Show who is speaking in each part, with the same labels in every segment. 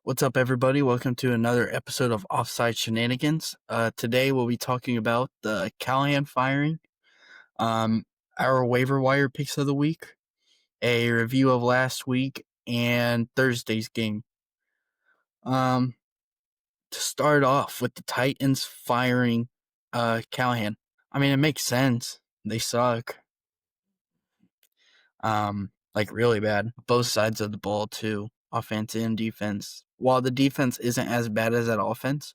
Speaker 1: What's up, everybody? Welcome to another episode of Offside Shenanigans. Today we'll be talking about the Callahan firing, our waiver wire picks of the week, a review of last week, and Thursday's game. To start off with the Titans firing Callahan. I mean, it makes sense. They suck. Like really bad. Both sides of the ball too, offense and defense. While the defense isn't as bad as that offense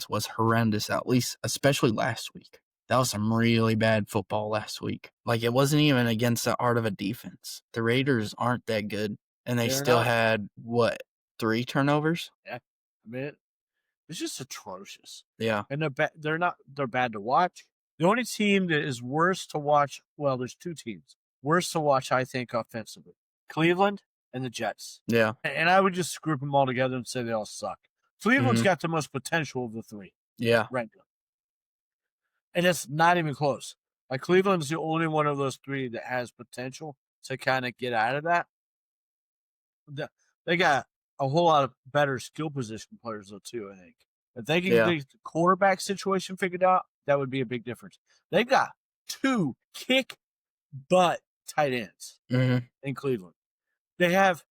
Speaker 1: was horrendous, at least, especially last week. That was some really bad football last week. Like, it wasn't even against the art of a defense. The Raiders aren't that good, and they still had, 3 turnovers?
Speaker 2: Yeah, I mean, it's just atrocious.
Speaker 1: Yeah.
Speaker 2: And they're bad to watch. The only team that is worse to watch, well, there's 2 teams worse to watch, I think, offensively: Cleveland and the Jets.
Speaker 1: Yeah.
Speaker 2: And I would just group them all together and say they all suck. Cleveland's got the most potential of the 3.
Speaker 1: Yeah.
Speaker 2: Right now. And it's not even close. Like, Cleveland's the only one of those 3 that has potential to kind of get out of that. They got a whole lot of better skill position players, though, too, I think. If they can get the quarterback situation figured out, that would be a big difference. They've got 2 kick-butt tight ends in Cleveland. They have,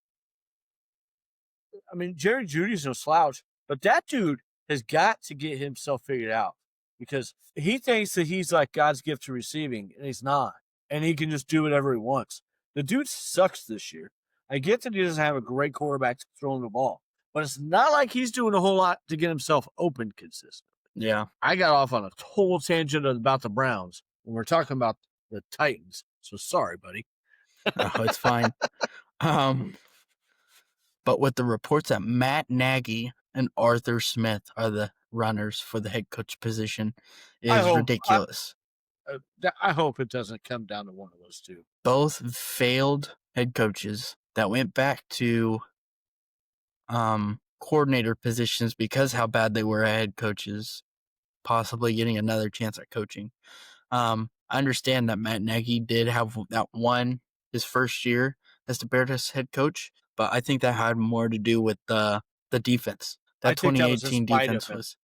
Speaker 2: I mean, Jerry Jeudy's no slouch, but that dude has got to get himself figured out because he thinks that he's like God's gift to receiving, and he's not. And he can just do whatever he wants. The dude sucks this year. I get that he doesn't have a great quarterback throwing the ball, but it's not like he's doing a whole lot to get himself open consistently.
Speaker 1: Yeah.
Speaker 2: I got off on a total tangent about the Browns when we're talking about the Titans. So sorry, buddy.
Speaker 1: Oh, it's fine. But with the reports that Matt Nagy and Arthur Smith are the runners for the head coach position is ridiculous.
Speaker 2: I hope it doesn't come down to one of those 2.
Speaker 1: Both failed head coaches that went back to coordinator positions because how bad they were at head coaches, possibly getting another chance at coaching. I understand that Matt Nagy did have that one his first year as the Bears head coach, but I think that had more to do with the defense. That 2018 defense was,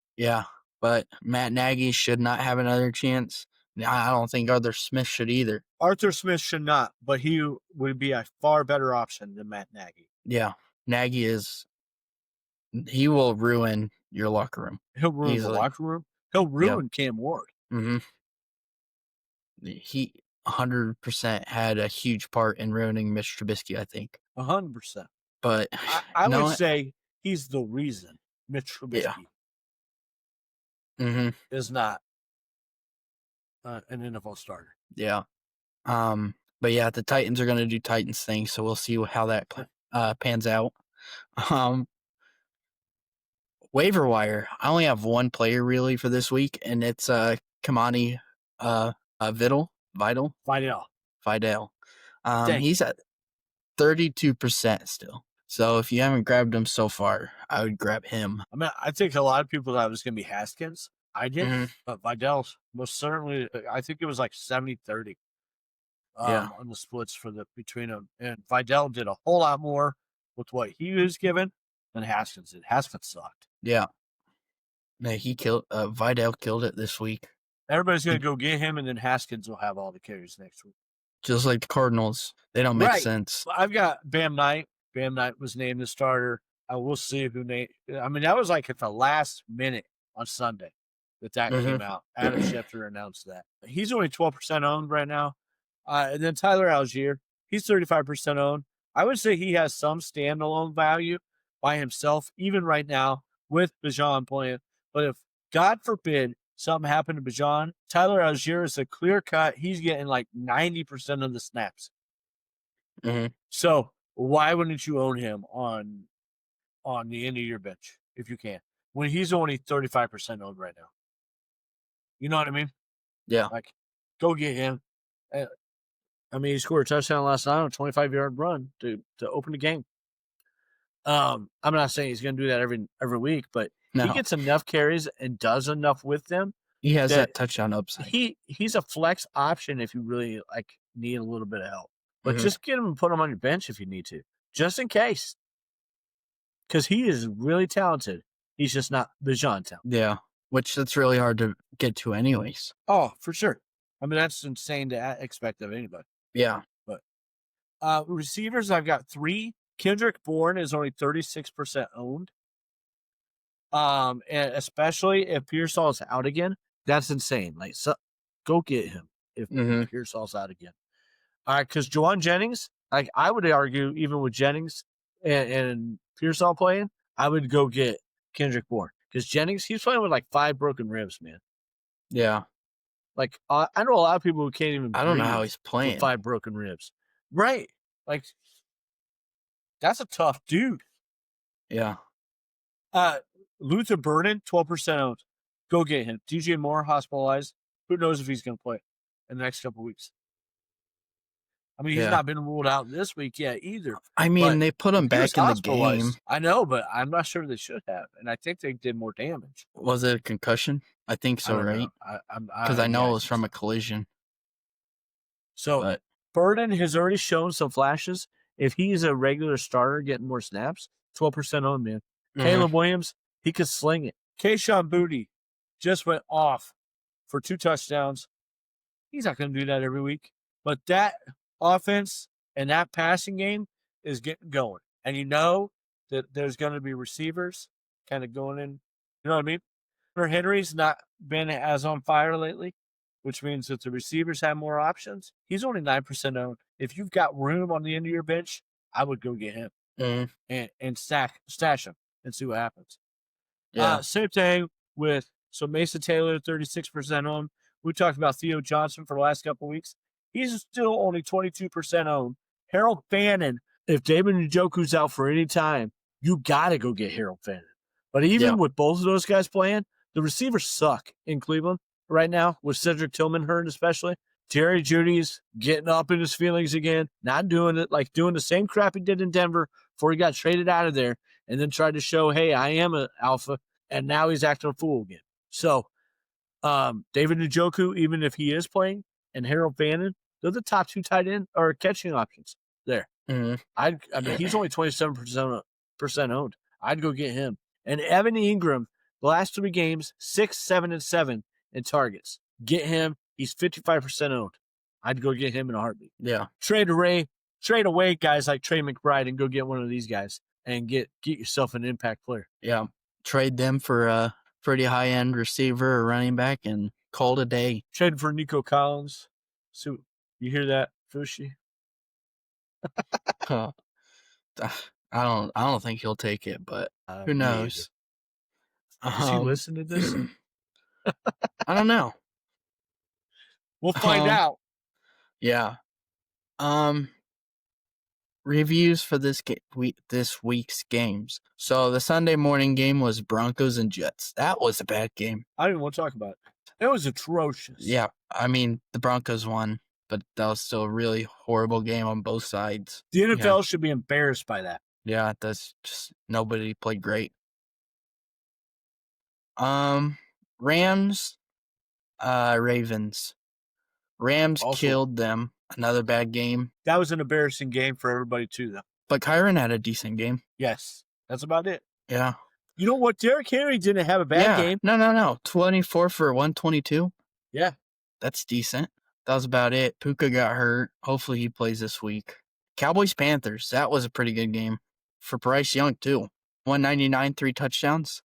Speaker 1: but Matt Nagy should not have another chance. I don't think Arthur Smith should either.
Speaker 2: Arthur Smith should not, but he would be a far better option than Matt Nagy.
Speaker 1: Yeah, Nagy he will ruin your locker room.
Speaker 2: He'll ruin the locker room. He'll ruin Cam Ward.
Speaker 1: He 100% had a huge part in ruining Mitch Trubisky, I think.
Speaker 2: 100%.
Speaker 1: But
Speaker 2: I would say he's the reason Mitch Trubisky is not an NFL starter.
Speaker 1: Yeah. But yeah, the Titans are going to do Titans things, so we'll see how that pans out. Waiver wire. I only have one player really for this week, and it's Kamani Vidal. He's at 32% still. So if you haven't grabbed him so far, I would grab him.
Speaker 2: I mean, I think a lot of people thought it was going to be Haskins. I did, but Vidal most certainly. I think it was like 70-30 on the splits between them, and Vidal did a whole lot more with what he was given than Haskins did. Haskins sucked.
Speaker 1: Yeah, man, Vidal killed it this week.
Speaker 2: Everybody's going to go get him, and then Haskins will have all the carries next week.
Speaker 1: Just like the Cardinals. They don't make sense.
Speaker 2: I've got Bam Knight. Bam Knight was named the starter. I will see who named. I mean, that was like at the last minute on Sunday that came out. Adam Schefter announced that. He's only 12% owned right now. And then Tyler Algier, he's 35% owned. I would say he has some standalone value by himself, even right now with Bijan playing. But if, God forbid, something happened to Bijan, Tyler Algier is a clear cut. He's getting like 90% of the snaps. So why wouldn't you own him on the end of your bench if you can, when he's only 35% owned right now? You know what I mean?
Speaker 1: Yeah.
Speaker 2: Like, go get him. I mean, he scored a touchdown last night on a 25-yard run to open the game. I'm not saying he's going to do that every week, but he gets enough carries and does enough with them.
Speaker 1: He has that touchdown upside.
Speaker 2: He's a flex option if you really need a little bit of help. But just get him and put him on your bench if you need to, just in case. because he is really talented. He's just not Bijan talented.
Speaker 1: Yeah, which that's really hard to get to anyways.
Speaker 2: Oh, for sure. I mean, that's insane to expect of anybody.
Speaker 1: Yeah.
Speaker 2: But receivers, I've got 3. Kendrick Bourne is only 36% owned. And especially if Pearsall is out again, that's insane. Like, so, go get him if Pearsall's out again. All right, because Juwan Jennings, like I would argue, even with Jennings and Pearsall playing, I would go get Kendrick Bourne because Jennings, he's playing with like 5 broken ribs, man.
Speaker 1: Yeah.
Speaker 2: Like I know a lot of people who can't even.
Speaker 1: I don't know how he's playing.
Speaker 2: With 5 broken ribs, right? Like that's a tough dude.
Speaker 1: Yeah.
Speaker 2: Luther Burden, 12% owned. Go get him. DJ Moore hospitalized. Who knows if he's going to play in the next couple of weeks? I mean, he's not been ruled out this week yet either.
Speaker 1: I mean, they put him back in the game.
Speaker 2: I know, but I'm not sure they should have. And I think they did more damage.
Speaker 1: Was it a concussion? I think so, right? Because I know it was from a collision.
Speaker 2: So Burden has already shown some flashes. If he's a regular starter getting more snaps, 12% on, man. Caleb Williams, he could sling it. Kayshon Boutte just went off for 2 touchdowns. He's not going to do that every week. But that offense and that passing game is getting going. And you know that there's going to be receivers kind of going in. You know what I mean? Henry's not been as on fire lately, which means that the receivers have more options. He's only 9% owned. If you've got room on the end of your bench, I would go get him and stash him and see what happens.
Speaker 1: Yeah.
Speaker 2: Same thing with Mason Taylor, 36% owned. We talked about Theo Johnson for the last couple of weeks. He's still only 22% owned. Harold Fannin, if David Njoku's out for any time, you got to go get Harold Fannin. But even with both of those guys playing, the receivers suck in Cleveland right now, with Cedric Tillman hurt especially. Jerry Jeudy's getting up in his feelings again, not doing it, like doing the same crap he did in Denver before he got traded out of there and then tried to show, hey, I am an alpha, and now he's acting a fool again. So David Njoku, even if he is playing, and Harold Fannin, they're the top 2 tight end or catching options there. I mean, he's only 27% owned. I'd go get him. And Evan Ingram, the last 3 games, 6, 7, and 7 in targets. Get him. He's 55% owned. I'd go get him in a heartbeat.
Speaker 1: Yeah.
Speaker 2: Trade away guys like Trey McBride and go get one of these guys and get yourself an impact player.
Speaker 1: Yeah. Trade them for a pretty high-end receiver or running back and call it a day.
Speaker 2: Trade for Nico Collins. So you hear that, Fushi?
Speaker 1: I don't think he'll take it, but who knows?
Speaker 2: Does he listen to this?
Speaker 1: I don't know.
Speaker 2: We'll find out.
Speaker 1: Yeah. Reviews for this week's games. So the Sunday morning game was Broncos and Jets. That was a bad game.
Speaker 2: I didn't want to talk about it. It was atrocious.
Speaker 1: Yeah, I mean the Broncos won, but that was still a really horrible game on both sides.
Speaker 2: The NFL should be embarrassed by that.
Speaker 1: Yeah, that's just nobody played great. Rams, Ravens. Rams killed them. Another bad game.
Speaker 2: That was an embarrassing game for everybody too, though.
Speaker 1: But Kyron had a decent game.
Speaker 2: Yes, that's about it.
Speaker 1: Yeah.
Speaker 2: You know what? Derrick Henry didn't have a bad game.
Speaker 1: No. 24 for 122.
Speaker 2: Yeah.
Speaker 1: That's decent. That was about it. Puka got hurt. Hopefully he plays this week. Cowboys-Panthers. That was a pretty good game. For Bryce Young, too. 199, 3 touchdowns.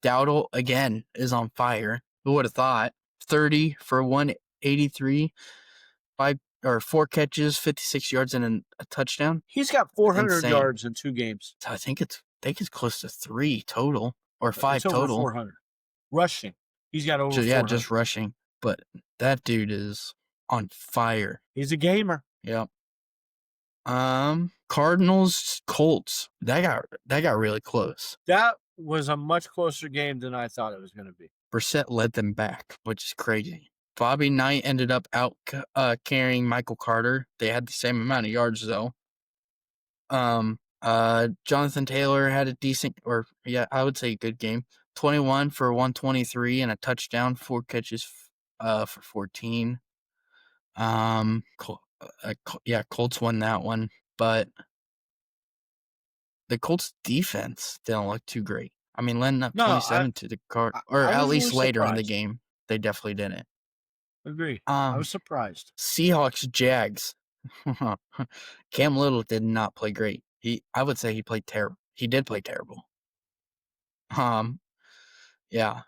Speaker 1: Dowdle, again, is on fire. Who would have thought? 30 for 183. 4 catches, 56 yards, and a touchdown.
Speaker 2: He's got 400 yards in 2 games.
Speaker 1: So I think it's close to 3 total or 5 total.
Speaker 2: 400 rushing. He's got over.
Speaker 1: Yeah, just rushing. But that dude is on fire.
Speaker 2: He's a gamer.
Speaker 1: Yep. Cardinals, Colts. That got really close.
Speaker 2: That was a much closer game than I thought it was going to be.
Speaker 1: Brissett led them back, which is crazy. Bobby Knight ended up out carrying Michael Carter. They had the same amount of yards though. Jonathan Taylor had a decent, I would say a good game. 21 for 123 and a touchdown, 4 catches for 14. Colts won that one, but the Colts defense didn't look too great. I mean, letting up
Speaker 2: No,
Speaker 1: 27 to the Card, or
Speaker 2: I
Speaker 1: at
Speaker 2: was
Speaker 1: least
Speaker 2: really
Speaker 1: later in the
Speaker 2: surprised.
Speaker 1: game, they definitely didn't.
Speaker 2: Agree. I was surprised.
Speaker 1: Seahawks Jags. Cam Little did not play great. I would say he played terrible. He did play terrible. Yeah.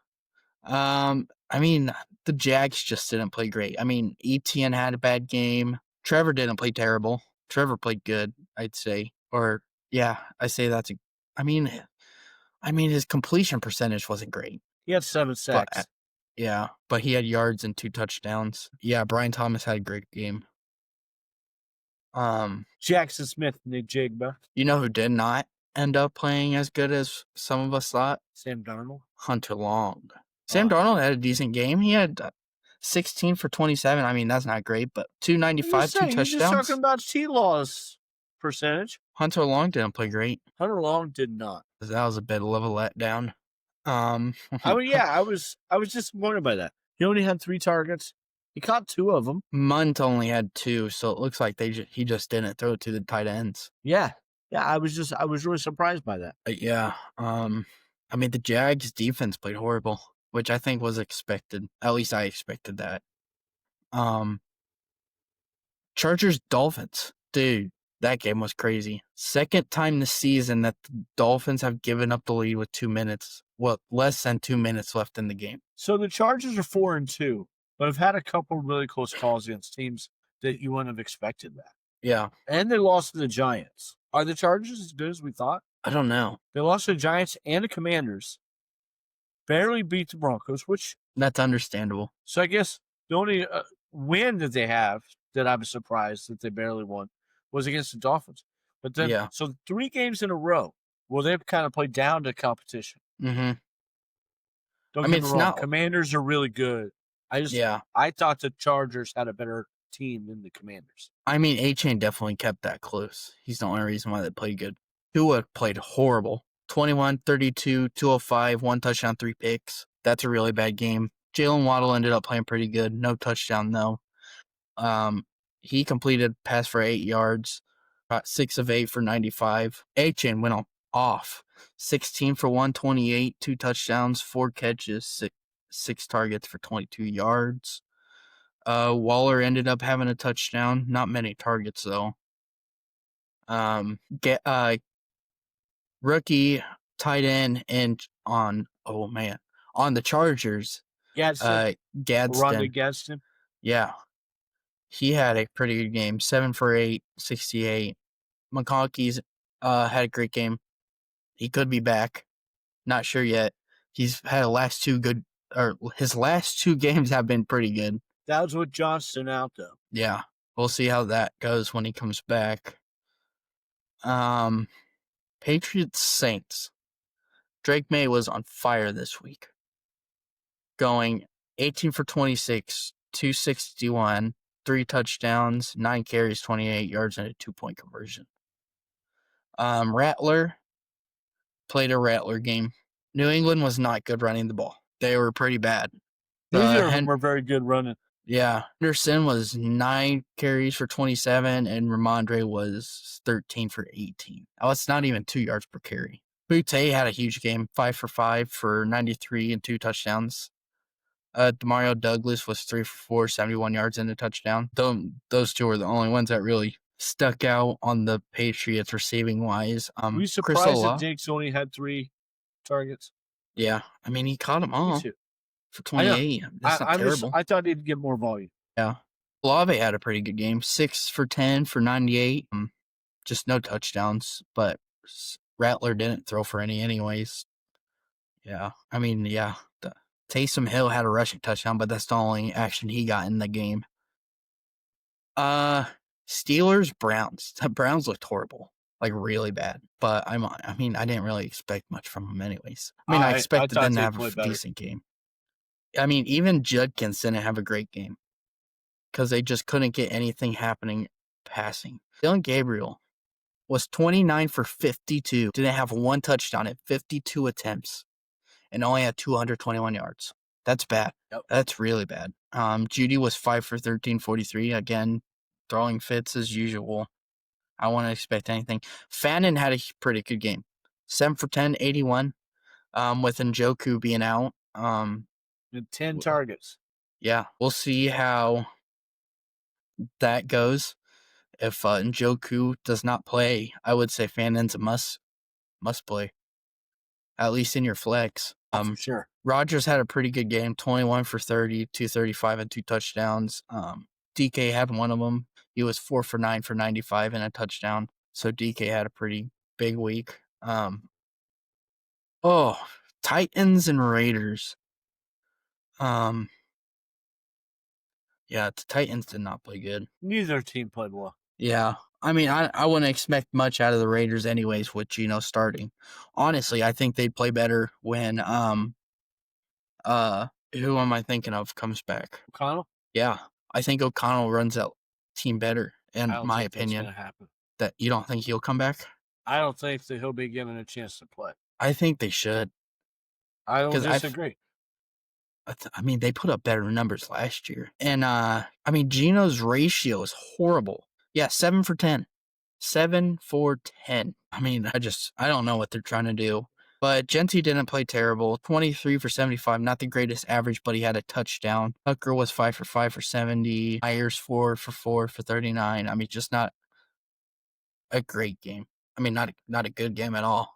Speaker 1: I mean, the Jags just didn't play great. I mean, Etienne had a bad game. Trevor didn't play terrible. Trevor played good, I'd say. Or yeah, I say that's I mean, his completion percentage wasn't great.
Speaker 2: He had 7
Speaker 1: But
Speaker 2: sacks.
Speaker 1: yeah, but he had yards and 2 touchdowns. Yeah, Brian Thomas had a great game.
Speaker 2: Jackson Smith, Nick Jigba.
Speaker 1: You know who did not end up playing as good as some of us thought?
Speaker 2: Sam Darnold.
Speaker 1: Hunter Long. Sam Darnold had a decent game. He had 16 for 27. I mean, that's not great, but 295, 2 touchdowns.
Speaker 2: You're just talking about T-Law's percentage.
Speaker 1: Hunter Long didn't play great.
Speaker 2: Hunter Long did not.
Speaker 1: That was a bit of a letdown.
Speaker 2: I mean, yeah, I was disappointed by that. He only had 3 targets. He caught 2 of them.
Speaker 1: Munt only had 2, so it looks like he just didn't throw it to the tight ends.
Speaker 2: Yeah. Yeah, I was really surprised by that.
Speaker 1: Yeah. I mean, the Jags defense played horrible, which I think was expected. At least I expected that. Chargers Dolphins. Dude, that game was crazy. Second time this season that the Dolphins have given up the lead with 2 minutes. Well, less than 2 minutes left in the game.
Speaker 2: So the Chargers are 4-2, but have had a couple really close calls against teams that you wouldn't have expected that.
Speaker 1: Yeah.
Speaker 2: And they lost to the Giants. Are the Chargers as good as we thought?
Speaker 1: I don't know.
Speaker 2: They lost to the Giants and the Commanders. Barely beat the Broncos, which...
Speaker 1: That's understandable.
Speaker 2: So I guess the only win that they have that I'm surprised that they barely won was against the Dolphins. But then,
Speaker 1: yeah.
Speaker 2: So 3 games in a row, well, they've kind of played down to competition.
Speaker 1: Mm-hmm.
Speaker 2: Don't get me wrong. Commanders are really good. I thought the Chargers had a better team than the Commanders.
Speaker 1: I mean, A-Chain definitely kept that close. He's the only reason why they played good. Tua played horrible. 21, 32, 205, 1 touchdown, 3 picks. That's a really bad game. Jalen Waddle ended up playing pretty good. No touchdown, though. He completed pass for 8 yards. Got 6 of 8 for 95. A-Chain went off. 16 for 128, 2 touchdowns, 4 catches, 6 targets for 22 yards. Waller ended up having a touchdown. Not many targets, though. Rookie tight end on the Chargers.
Speaker 2: Gadsden.
Speaker 1: Gadsden. Yeah. He had a pretty good game. 7 for 8, 68. McConkey's had a great game. He could be back. Not sure yet. He's had his last 2 games have been pretty good.
Speaker 2: That was with Johnston out, though.
Speaker 1: Yeah. We'll see how that goes when he comes back. Patriots Saints. Drake May was on fire this week. Going 18 for 26, 261, 3 touchdowns, 9 carries, 28 yards, and a 2-point conversion. Rattler played a Rattler game. New England was not good running the ball. They were pretty bad.
Speaker 2: Neither of them were very good running.
Speaker 1: Yeah. Henderson was 9 carries for 27, and Ramondre was 13 for 18. Oh, it's not even 2 yards per carry. Butte had a huge game, 5 for 5 for 93 and 2 touchdowns. Demario Douglas was 3 for 4, 71 yards and a touchdown. Those 2 were the only ones that really stuck out on the Patriots receiving wise.
Speaker 2: Were you surprised that Diggs only had 3 targets?
Speaker 1: Yeah. I mean, he caught them all. For 28. That's not terrible.
Speaker 2: I thought he'd get more volume.
Speaker 1: Yeah. Olave had a pretty good game. 6 for 10 for 98. Just no touchdowns, but Rattler didn't throw for any anyways. Yeah. I mean, yeah. Taysom Hill had a rushing touchdown, but that's the only action he got in the game. Steelers, Browns. The Browns looked horrible. Like, really bad. But, I mean, I didn't really expect much from them anyways. I mean, I expected them to have a decent game. I mean, even Judkins didn't have a great game because they just couldn't get anything happening passing. Dylan Gabriel was 29 for 52. Didn't have 1 touchdown at 52 attempts and only had 221 yards. That's bad.
Speaker 2: Yep.
Speaker 1: That's really bad. Judy was 5 for 13, 43. Again, throwing fits as usual. I wouldn't expect anything. Fannin had a pretty good game. 7 for 10, 81, with Njoku being out.
Speaker 2: And 10 targets.
Speaker 1: Yeah, we'll see how that goes. If Njoku does not play, I would say Fannin's a must play, at least in your flex.
Speaker 2: For sure.
Speaker 1: Rodgers had a pretty good game, 21 for 30, 235 and 2 touchdowns. DK had one of them. He was 4 for 9 for 95 and a touchdown. So DK had a pretty big week. Titans and Raiders. Yeah, the Titans did not play good.
Speaker 2: Neither team played well.
Speaker 1: Yeah. I mean, I wouldn't expect much out of the Raiders anyways with Geno starting. Honestly, I think they'd play better when who am I thinking of comes back?
Speaker 2: O'Connell?
Speaker 1: Yeah. I think O'Connell runs that team better, in my opinion.
Speaker 2: That's gonna happen.
Speaker 1: That you don't think he'll come back?
Speaker 2: I don't think that he'll be given a chance to play.
Speaker 1: I think they should.
Speaker 2: I don't disagree.
Speaker 1: I mean, they put up better numbers last year. And, I mean, Geno's ratio is horrible. Yeah, 7 for 10. 7 for 10. I mean, I don't know what they're trying to do. But Genti didn't play terrible. 23 for 75, not the greatest average, but he had a touchdown. Tucker was 5 for 5 for 70. Myers 4 for 4 for 39. I mean, just not a great game. I mean, not a good game at all.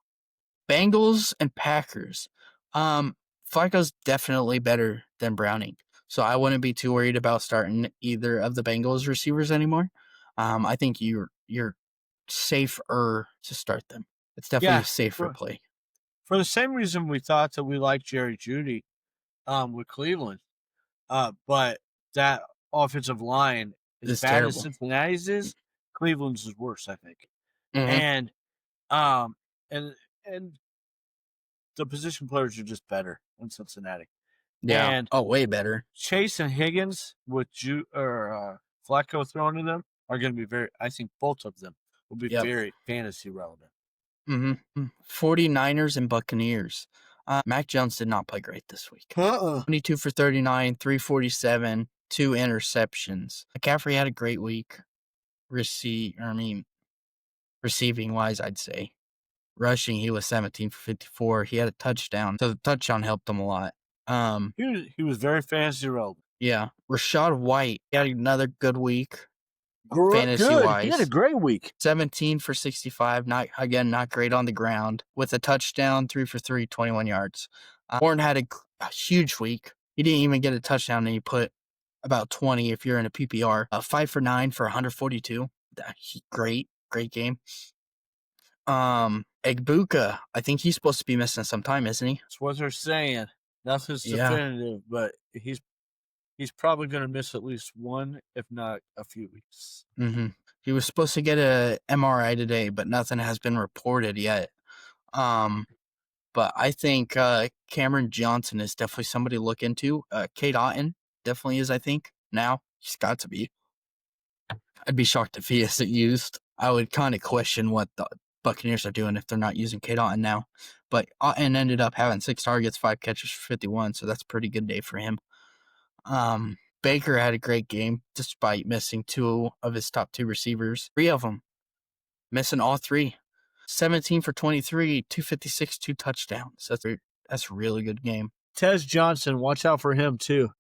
Speaker 1: Bengals and Packers. Flacco's definitely better than Browning, so I wouldn't be too worried about starting either of the Bengals receivers anymore. I think you're safer to start them. It's definitely a safer play.
Speaker 2: For the same reason we thought that we liked Jerry Jeudy with Cleveland, but that offensive line, as bad
Speaker 1: terrible
Speaker 2: as Cincinnati's is, Cleveland's is worse, I think.
Speaker 1: Mm-hmm.
Speaker 2: And the position players are just better in Cincinnati.
Speaker 1: Yeah.
Speaker 2: And
Speaker 1: way better.
Speaker 2: Chase and Higgins with Flacco throwing to them are going to be I think both of them will be very fantasy relevant.
Speaker 1: 49ers and Buccaneers. Mac Jones did not play great this week. 22 for 39, 347, 2 interceptions. McCaffrey had a great week. Receiving wise, I'd say. Rushing, he was 17 for 54. He had a touchdown, so the touchdown helped him a lot.
Speaker 2: He was very fantasy relevant.
Speaker 1: Yeah. Rashad White, he had another good week.
Speaker 2: Fantasy-wise. He had a great week.
Speaker 1: 17 for 65. Not great on the ground. With a touchdown, 3 for 3, 21 yards. Warren had a huge week. He didn't even get a touchdown, and he put about 20 if you're in a PPR. 5 for 9 for 142. Great game. Egbuka, I think he's supposed to be missing some time, isn't he?
Speaker 2: That's what they're saying. Nothing's definitive, but he's probably going to miss at least one, if not a few weeks.
Speaker 1: Mm-hmm. He was supposed to get a MRI today, but nothing has been reported yet. But I think Cameron Johnson is definitely somebody to look into. Kate Otten definitely is, I think. Now, he's got to be. I'd be shocked if he isn't used. I would kind of question what the Buccaneers are doing if they're not using Kate Otten now. But Otten ended up having 6 targets, 5 catches for 51, so that's a pretty good day for him. Baker had a great game despite missing 2 of his top 2 receivers. 3 of them missing all 3. 17 for 23, 256, 2 touchdowns. That's a really good game.
Speaker 2: Tez Johnson, watch out for him too.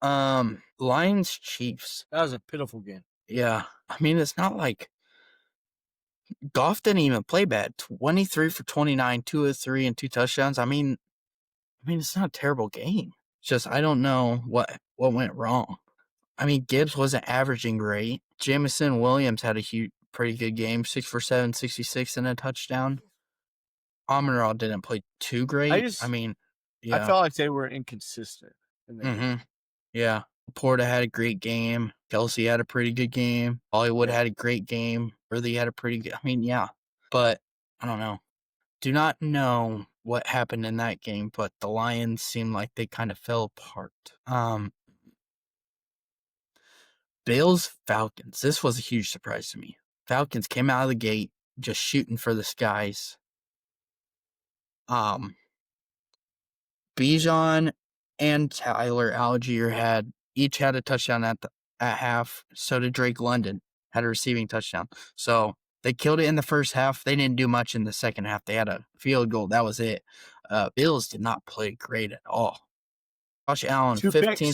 Speaker 1: Lions Chiefs.
Speaker 2: That was a pitiful game.
Speaker 1: Yeah. I mean, it's not like Goff didn't even play bad. 23 for 29, 2 of 3 and 2 touchdowns. I mean, it's not a terrible game. It's just I don't know what went wrong. I mean, Gibbs wasn't averaging great. Jamison Williams had a pretty good game, 6 for 7, 66 and a touchdown. Amenral didn't play too great. I
Speaker 2: felt like they were inconsistent.
Speaker 1: Yeah. Porta had a great game. Kelsey had a pretty good game. Hollywood had a great game. Worthy had a pretty good. But I don't know. Do not know what happened in that game, but the Lions seemed like they kind of fell apart. Bills Falcons. This was a huge surprise to me. Falcons came out of the gate just shooting for the skies. Bijan and Tyler Algier each had a touchdown at half. So did Drake London. had a receiving touchdown. So they killed it in the first half. They didn't do much in the second half. They had a field goal. That was it. Bills did not play great at all. Josh Allen, 15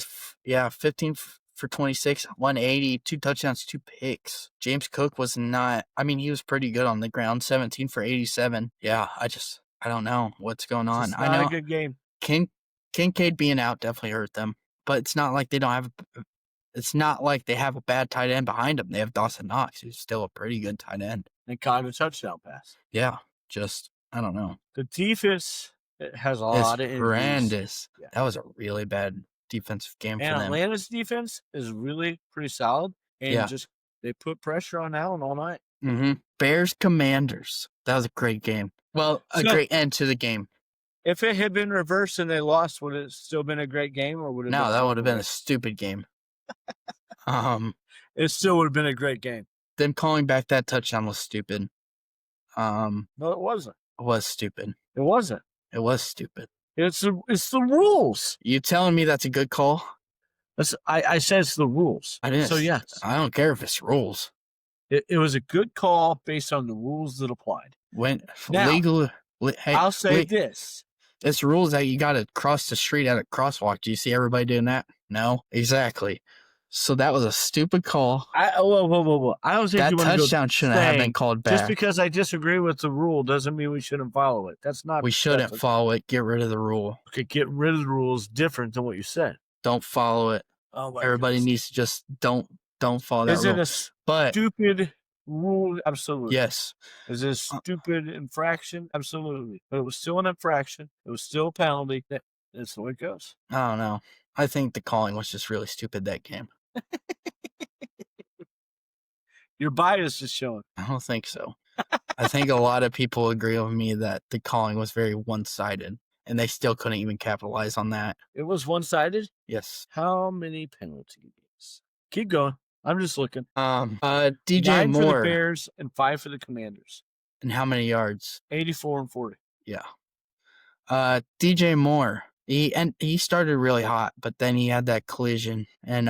Speaker 1: for 26, 180, 2 touchdowns, 2 picks. James Cook was not, he was pretty good on the ground, 17 for 87. Yeah, I don't know what's going on.
Speaker 2: It's not a good game.
Speaker 1: Kincaid being out definitely hurt them, but it's not like they have a bad tight end behind them. They have Dawson Knox, who's still a pretty good tight end.
Speaker 2: And caught a touchdown pass.
Speaker 1: Yeah, I don't know.
Speaker 2: The defense has a lot of injuries.
Speaker 1: Horrendous. Yeah. That was a really bad defensive game for them.
Speaker 2: And Atlanta's defense is really pretty solid. And they put pressure on Allen all night.
Speaker 1: Mm-hmm. Bears Commanders. That was a great game. Well, great end to the game.
Speaker 2: If it had been reversed and they lost, would it still been a great game, or would it?
Speaker 1: No, that would have been a stupid game.
Speaker 2: It still would have been a great game.
Speaker 1: Them calling back that touchdown was stupid.
Speaker 2: No, it wasn't.
Speaker 1: It was stupid.
Speaker 2: It wasn't.
Speaker 1: It was stupid.
Speaker 2: It's the rules.
Speaker 1: You telling me that's a good call?
Speaker 2: I said it's the rules.
Speaker 1: I didn't.
Speaker 2: So yes,
Speaker 1: I don't care if it's rules.
Speaker 2: It was a good call based on the rules that applied. I'll say this.
Speaker 1: It's rules that you got to cross the street at a crosswalk. Do you see everybody doing that? No, exactly. So that was a stupid call.
Speaker 2: Whoa. I don't think
Speaker 1: that touchdown shouldn't have been called back.
Speaker 2: Just because I disagree with the rule doesn't mean we shouldn't follow it. That's not.
Speaker 1: We shouldn't follow it. Get rid of the rule.
Speaker 2: Okay, get rid of the rules. Different than what you said.
Speaker 1: Don't follow it.
Speaker 2: Oh my
Speaker 1: Everybody
Speaker 2: goodness.
Speaker 1: needs to just don't follow that rule.
Speaker 2: Is it a stupid rule? Absolutely.
Speaker 1: Yes.
Speaker 2: Is it a stupid infraction? Absolutely. But it was still an infraction. It was still a penalty. That's the way it goes.
Speaker 1: I don't know. I think the calling was just really stupid that game.
Speaker 2: Your bias is showing.
Speaker 1: I don't think so. I think a lot of people agree with me that the calling was very one-sided, and they still couldn't even capitalize on that.
Speaker 2: It was one-sided?
Speaker 1: Yes.
Speaker 2: How many penalties? Keep going. I'm just looking.
Speaker 1: DJ
Speaker 2: 9
Speaker 1: Moore
Speaker 2: for the Bears and 5 for the Commanders.
Speaker 1: And how many yards?
Speaker 2: 84 and 40.
Speaker 1: Yeah. DJ Moore. He started really hot, but then he had that collision, and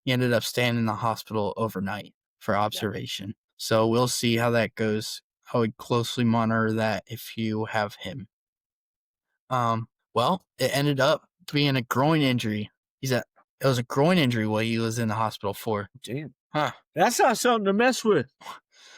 Speaker 1: he ended up staying in the hospital overnight for observation. Yeah. So we'll see how that goes. I would closely monitor that if you have him. Well, it ended up being a groin injury. It was a groin injury what he was in the hospital for.
Speaker 2: Damn. Huh. That's not something to mess with.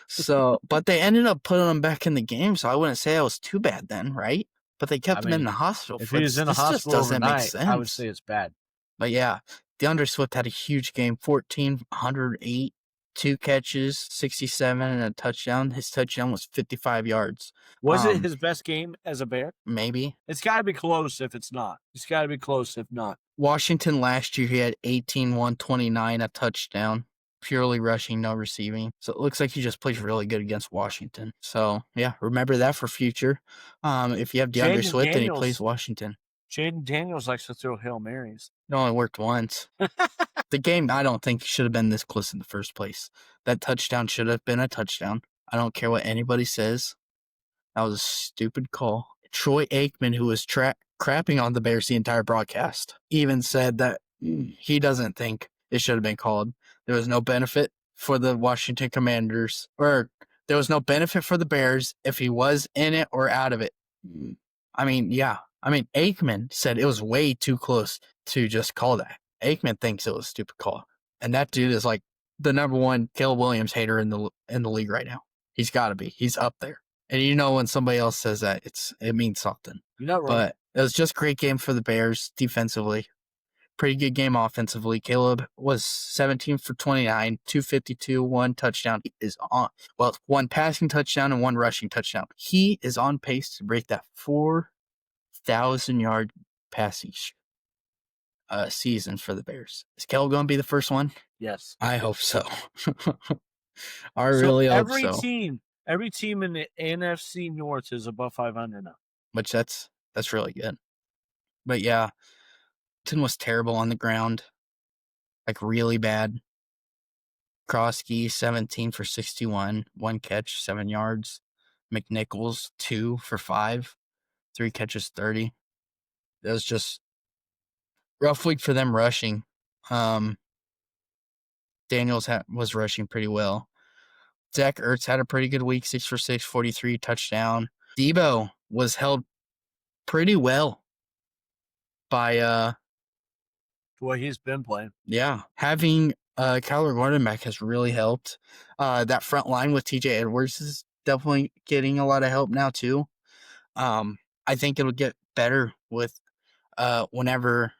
Speaker 1: So, but they ended up putting him back in the game, so I wouldn't say it was too bad then, right? But they kept him in the hospital.
Speaker 2: If he was in the hospital overnight, I would say it's bad.
Speaker 1: But yeah, DeAndre Swift had a huge game, 14, 108, 2 catches, 67, and a touchdown. His touchdown was 55 yards.
Speaker 2: Was it his best game as a Bear?
Speaker 1: Maybe.
Speaker 2: It's got to be close if it's not. It's got to be close if not.
Speaker 1: Washington last year, he had 18, 129, a touchdown. Purely rushing, no receiving. So it looks like he just plays really good against Washington. So, yeah, remember that for future. If you have DeAndre Swift and he plays Washington.
Speaker 2: Jaden Daniels likes to throw Hail Marys.
Speaker 1: It only worked once. The game, I don't think, should have been this close in the first place. That touchdown should have been a touchdown. I don't care what anybody says. That was a stupid call. Troy Aikman, who was crapping on the Bears the entire broadcast, even said that he doesn't think it should have been called. There was no benefit for the Washington Commanders, or there was no benefit for the Bears if he was in it or out of it. Aikman said it was way too close to just call that. Aikman thinks it was a stupid call. And that dude is like the number one Caleb Williams hater in the league right now. He's got to be. He's up there. And you know when somebody else says that, it means something.
Speaker 2: You're not wrong.
Speaker 1: But it was just a great game for the Bears defensively. Pretty good game offensively. Caleb was 17 for 29, 252, 1 touchdown. He is on. Well, 1 passing touchdown and 1 rushing touchdown. He is on pace to break that 4,000-yard passing season for the Bears. Is Caleb going to be the first one?
Speaker 2: Yes.
Speaker 1: I hope so. I really hope so.
Speaker 2: Every team in the NFC North is above 500 now.
Speaker 1: Which that's really good. But yeah, was terrible on the ground, like really bad. Krosky 17 for 61, 1 catch, 7 yards. McNichols 2 for 5, 3 catches, 30. It was just rough week for them rushing. David Daniels was rushing pretty well. Zach Ertz had a pretty good week, 6 for 6, 43, touchdown. Debo was held pretty well by
Speaker 2: Boy, he's been playing.
Speaker 1: Yeah, having Kyler Gordon back has really helped. That front line with TJ Edwards is definitely getting a lot of help now too. I think it'll get better with whenever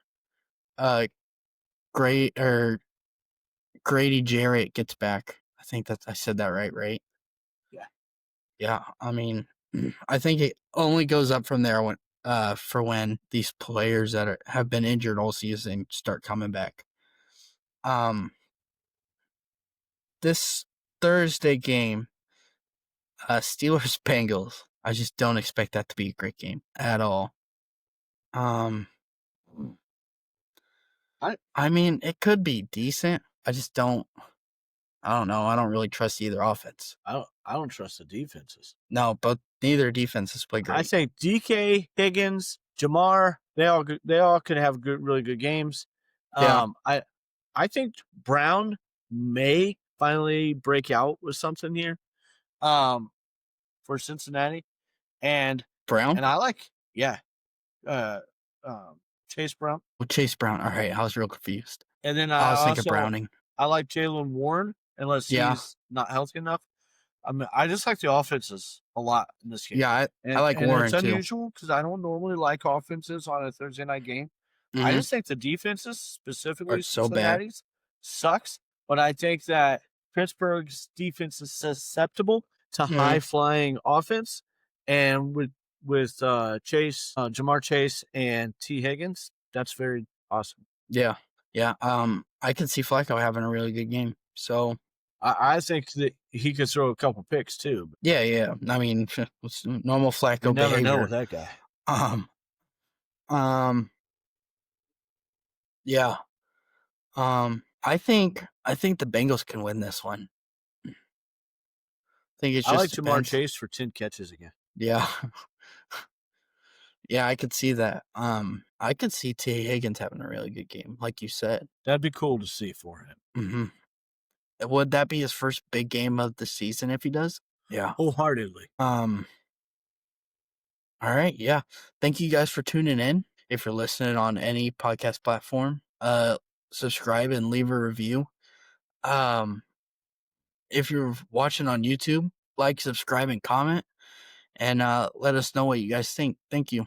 Speaker 1: Grady Jarrett gets back. I think I said that right?
Speaker 2: Yeah.
Speaker 1: Yeah, I mean, I think it only goes up from there for when these players that have been injured all season start coming back. This Thursday game, Steelers Bengals. I just don't expect that to be a great game at all. I mean, it could be decent. I just don't. I don't know. I don't really trust either offense.
Speaker 2: I don't trust the defenses.
Speaker 1: No, but neither defenses play great.
Speaker 2: I think DK, Higgins, Jamar, they all could have really good games.
Speaker 1: Yeah.
Speaker 2: I think Brown may finally break out with something here, for Cincinnati, and
Speaker 1: Brown.
Speaker 2: And I like, Chase Brown.
Speaker 1: Well, Chase Brown. All right, I was real confused.
Speaker 2: And then
Speaker 1: I was thinking Browning.
Speaker 2: I like Jaylen Warren unless he's not healthy enough. I mean, I just like the offenses a lot in this game.
Speaker 1: Yeah, I like Warren too.
Speaker 2: It's unusual because I don't normally like offenses on a Thursday night game. I just think the defenses, specifically Cincinnati's, sucks. But I think that Pittsburgh's defense is susceptible to high-flying offense. And with Jamar Chase and T. Higgins, that's very awesome.
Speaker 1: Yeah. I can see Flacco having a really good game. So
Speaker 2: I think that he could throw a couple picks too.
Speaker 1: Yeah. I mean, it's normal Flacco
Speaker 2: you never
Speaker 1: behavior.
Speaker 2: know with that guy.
Speaker 1: Yeah. I think the Bengals can win this one. I think it's just.
Speaker 2: I like Jamar Chase for 10 catches again.
Speaker 1: Yeah. Yeah, I could see that. I could see T. Higgins having a really good game, like you said.
Speaker 2: That'd be cool to see for him.
Speaker 1: Mm-hmm. Would that be his first big game of the season if he does? Yeah.
Speaker 2: Wholeheartedly.
Speaker 1: All right, yeah. Thank you guys for tuning in. If you're listening on any podcast platform, subscribe and leave a review. If you're watching on YouTube, like, subscribe, and comment, and let us know what you guys think. Thank you.